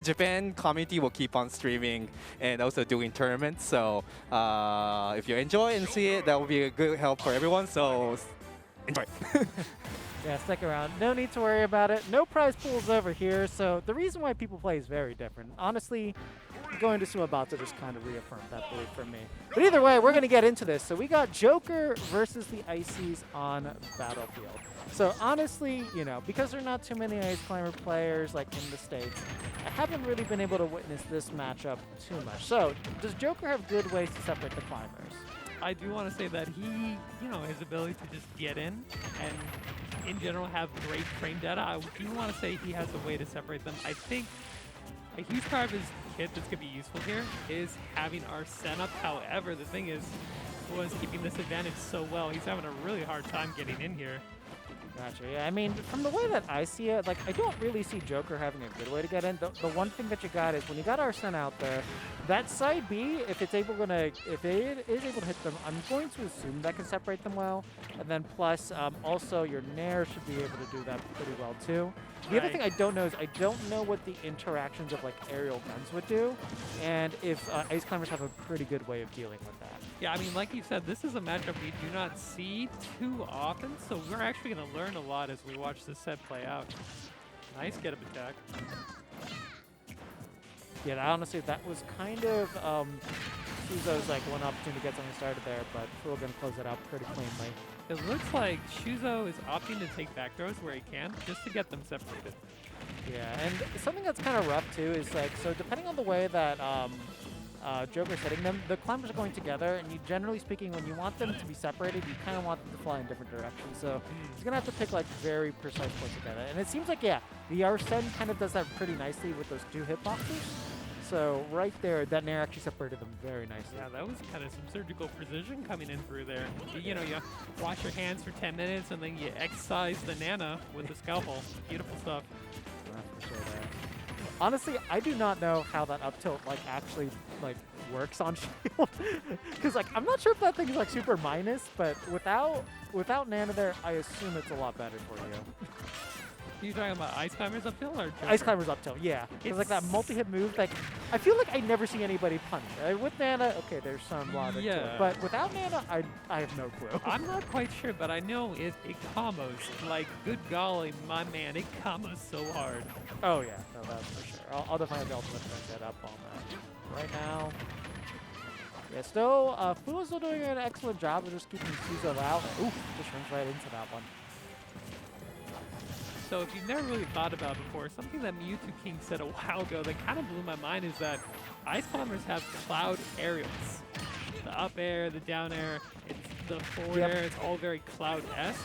Japan community will keep on streaming and also doing tournaments. So if you enjoy and see it, that will be a good help for everyone. So enjoy. Yeah, stick around. No need to worry about it. No prize pools over here, so the reason why people play is very different. Honestly, going to Sumapa just kind of reaffirmed that belief for me. But either way, we're going to get into this. So we got Joker versus the Ices on Battlefield. So honestly, you know, because there are not too many Ice Climber players like in the States, I haven't really been able to witness this matchup too much. So does Joker have good ways to separate the climbers? I do want to say that he, you know, his ability to just get in and in general have great frame data, I do want to say he has a way to separate them. I think a huge part of his kit that's going to be useful here is having Arsene up. However, the thing is, was keeping this advantage so well, he's having a really hard time getting in here. Gotcha. Yeah, I mean, from the way that I see it, like, I don't really see Joker having a good way to get in. The one thing that you got is when you got Arsene out there, that side B, if it is able to hit them, I'm going to assume that can separate them well. And then plus, also your Nair should be able to do that pretty well too. The other thing I don't know is I don't know what the interactions of like aerial guns would do, and if Ice Climbers have a pretty good way of dealing with that. Yeah, I mean, like you said, this is a matchup we do not see too often, so we're actually going to learn a lot as we watch this set play out. Nice get-up attack. Yeah, honestly, that was kind of Syuzo's like one opportunity to get something started there, but Fuwa going to close it out pretty cleanly. It looks like Syuzo is opting to take back throws where he can, just to get them separated. Yeah, and something that's kind of rough too is like, so depending on the way that Joker's hitting them, the climbers are going together, and you, generally speaking, when you want them to be separated, you kind of want them to fly in different directions. So he's going to have to pick like very precise points together. And it seems like, yeah, the Arsene kind of does that pretty nicely with those two hitboxes. So right there, that Nair actually separated them very nicely. Yeah, that was kind of some surgical precision coming in through there. You know, you wash your hands for 10 minutes and then you excise the Nana with the scalpel. Beautiful stuff. For sure there. Honestly, I do not know how that up tilt like actually like works on shield, because like I'm not sure if that thing is like super minus, but without Nana there, I assume it's a lot better for you. Are you talking about Ice Climbers up tilt or Joker? Ice Climbers up tilt, yeah. It's like that multi-hit move. Like I feel like I never see anybody punish. With Nana, okay, there's some logic to it, but without Nana, I have no clue. I'm not quite sure, but I know it combos. Like, good golly, my man, it combos so hard. Oh yeah, no, that's for sure. I'll definitely have the ultimate set up on that. Right now, yeah, still, Fuwa's still doing an excellent job of just keeping Syuzo out. Ooh, just runs right into that one. So if you've never really thought about it before, something that Mewtwo King said a while ago that kind of blew my mind is that Ice Climbers have cloud aerials. The up air, the down air, it's the forward air, it's all very cloud-esque.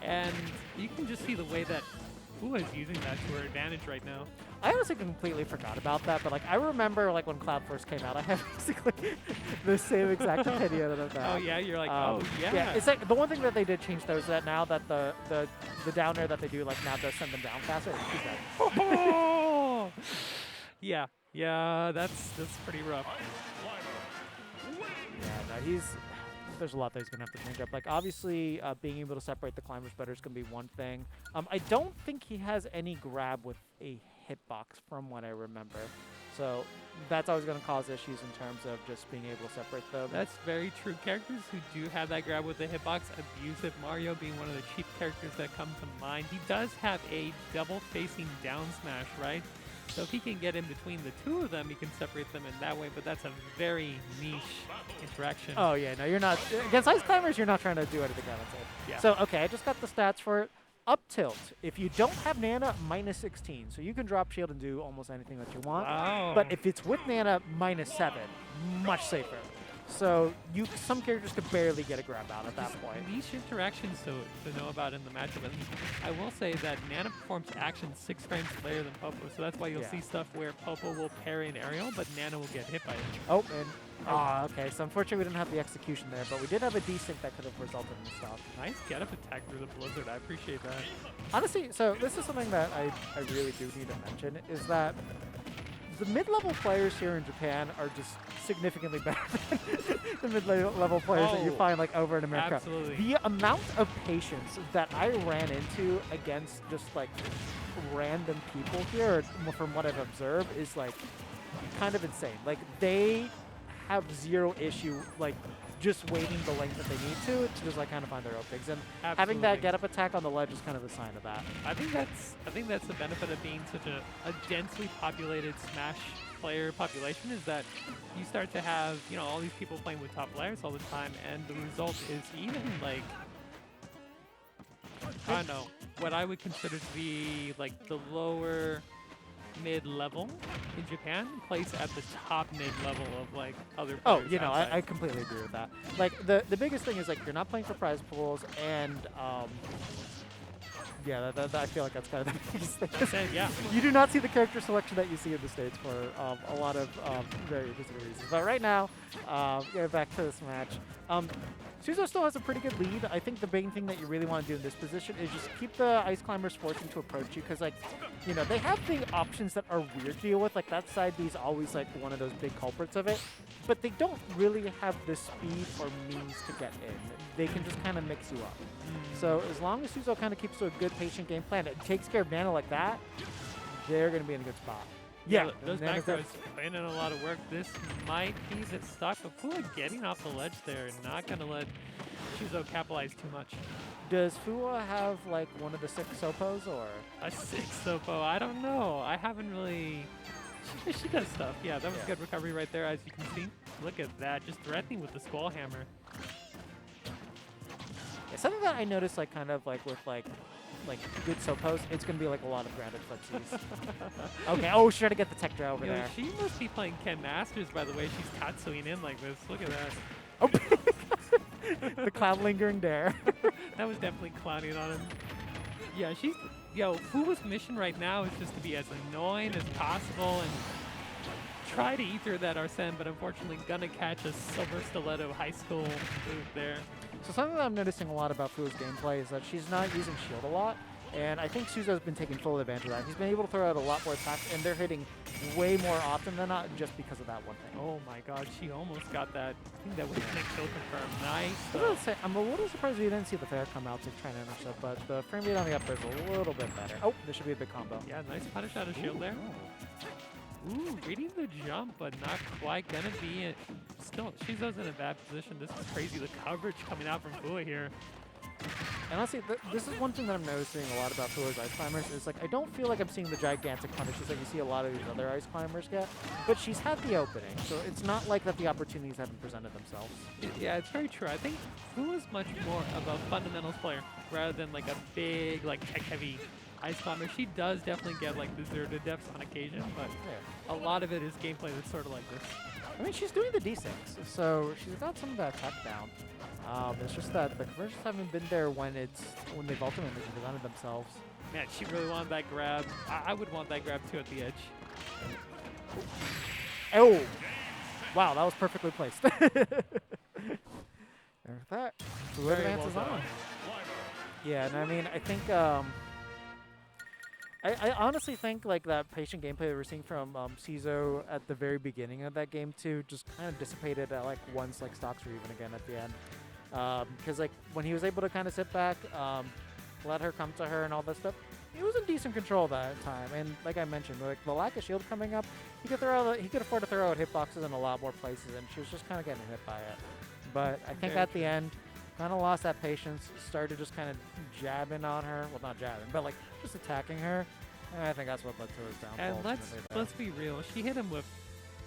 And you can just see the way that Fuwa is using that to her advantage right now. I honestly completely forgot about that, but like I remember like when Cloud first came out, I had basically the same exact opinion of that. Oh yeah, you're like, oh yeah. Yeah, it's like the one thing that they did change though is that now that the down air that they do like now does send them down faster. Oh! Yeah, that's pretty rough. Yeah, no, there's a lot that he's going to have to change up. Like, obviously, being able to separate the climbers better is going to be one thing. I don't think he has any grab with a hitbox from what I remember. So that's always going to cause issues in terms of just being able to separate them. That's very true. Characters who do have that grab with the hitbox abuse it. Mario being one of the cheap characters that come to mind. He does have a double-facing down smash, right? So if he can get in between the two of them, he can separate them in that way, but that's a very niche interaction. Oh, yeah, no, you're not. Against Ice Climbers, you're not trying to do anything on it. Yeah. So, okay, I just got the stats for it. Up tilt, if you don't have Nana, minus 16. So you can drop shield and do almost anything that you want. Wow. But if it's with Nana, minus 7. Much safer. So some characters could barely get a grab out at that point. Niche interactions to know about in the matchup. And I will say that Nana performs action 6 frames later than Popo, so that's why you'll see stuff where Popo will parry an aerial, but Nana will get hit by it. Oh, and okay. So unfortunately, we didn't have the execution there, but we did have a desync that could have resulted in the stop. Nice get-up attack through the Blizzard. I appreciate that. Honestly, so this is something that I really do need to mention, is that the mid-level players here in Japan are just significantly better than the mid-level players that you find like over in America. Absolutely. The amount of patience that I ran into against just like random people here, from what I've observed, is like kind of insane. Like they have zero issue like just waiting the length that they need to just like kind of find their openings, and having that get up attack on the ledge is kind of a sign of that. I think that's the benefit of being such a densely populated Smash player population, is that you start to have, you know, all these people playing with top players all the time, and the result is even like, I don't know, what I would consider to be like the lower mid-level in Japan plays at the top mid-level of like other players. Oh, you know, I completely agree with that. Like the biggest thing is like you're not playing for prize pools, and yeah, I feel like that's kind of the biggest thing. Yeah. You do not see the character selection that you see in the States for a lot of very interesting reasons. But right now, getting back to this match, Syuzo still has a pretty good lead. I think the main thing that you really want to do in this position is just keep the ice climbers forcing to approach you, because, like, you know, they have the options that are weird to deal with. Like, that side B is always, like, one of those big culprits of it. But they don't really have the speed or means to get in. They can just kind of mix you up. So as long as Syuzo kind of keeps to a good patient game plan, it takes care of Nana like that, they're going to be in a good spot. Yeah, those back throws putting in a lot of work. This might ease it stock, but Fuwa getting off the ledge there and not going to let Syuzo capitalize too much. Does Fuwa have like one of the 6 Sopos or? A 6 Sopo? I don't know. I haven't really... She does stuff. Yeah, that was good recovery right there, as you can see. Look at that, just threatening with the Squall Hammer. Yeah, something that I noticed, like, kind of like with like good Sopos, it's gonna be like a lot of grounded footsies. Okay. Oh, she's trying to get the tech draw over there. She must be playing Ken Masters, by the way. She's Tatsuing in like this. Look at that. Oh, the cloud lingering dare. That was definitely clowning on him. Yeah, she's... Yo, Fuwa's mission right now is just to be as annoying as possible and try to ether that Arsene, but unfortunately gonna catch a silver stiletto high school move there. So something that I'm noticing a lot about Fuwa's gameplay is that she's not using shield a lot, and I think Syuzo's been taking full advantage of that. He's been able to throw out a lot more attacks, and they're hitting way more often than not just because of that one thing. Oh my god, she almost got that. I think that was a kill confirmed. Nice. I'm a little surprised we didn't see the fair come out to try and intercept, but the frame rate on the upper is a little bit better. Oh, this should be a big combo. Yeah, nice punish out of shield there. Ooh, reading the jump, but not quite gonna be it. Still, Syuzo's in a bad position. This is crazy, the coverage coming out from Fuwa here. And honestly, this is one thing that I'm noticing a lot about Fuwa's ice climbers is, like, I don't feel like I'm seeing the gigantic punishes that you see a lot of these other ice climbers get, but she's had the opening, so it's not like that the opportunities haven't presented themselves. Yeah, it's very true. I think Fuwa's much more of a fundamentals player rather than like a big, like, tech-heavy ice climber. She does definitely get like the 0 to depths on occasion, but a lot of it is gameplay that's sort of like this. I mean, she's doing the D6, so she's got some of that tech down. It's just that the conversions haven't been there when they've ultimately presented themselves. Man, she really wanted that grab. I would want that grab too at the edge. Oh! Wow, that was perfectly placed. There's that. Fuwa advances on. Yeah, and I mean, I think, I honestly think like that patient gameplay that we're seeing from Syuzo at the very beginning of that game too just kind of dissipated at like once like stocks were even again at the end. Because like when he was able to kind of sit back, let her come to her and all that stuff, he was in decent control that time. And like I mentioned, like the lack of shield coming up, he could afford to throw out hitboxes in a lot more places, and she was just kind of getting hit by it. But I think at the end, kind of lost that patience, started just kind of jabbing on her. Well, not jabbing, but like just attacking her. And I think that's what led to his downfall. And let's be real. She hit him with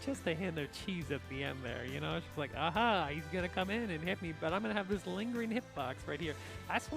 just a hint of cheese at the end there. You know, she's like, aha, he's going to come in and hit me, but I'm going to have this lingering hitbox right here. That's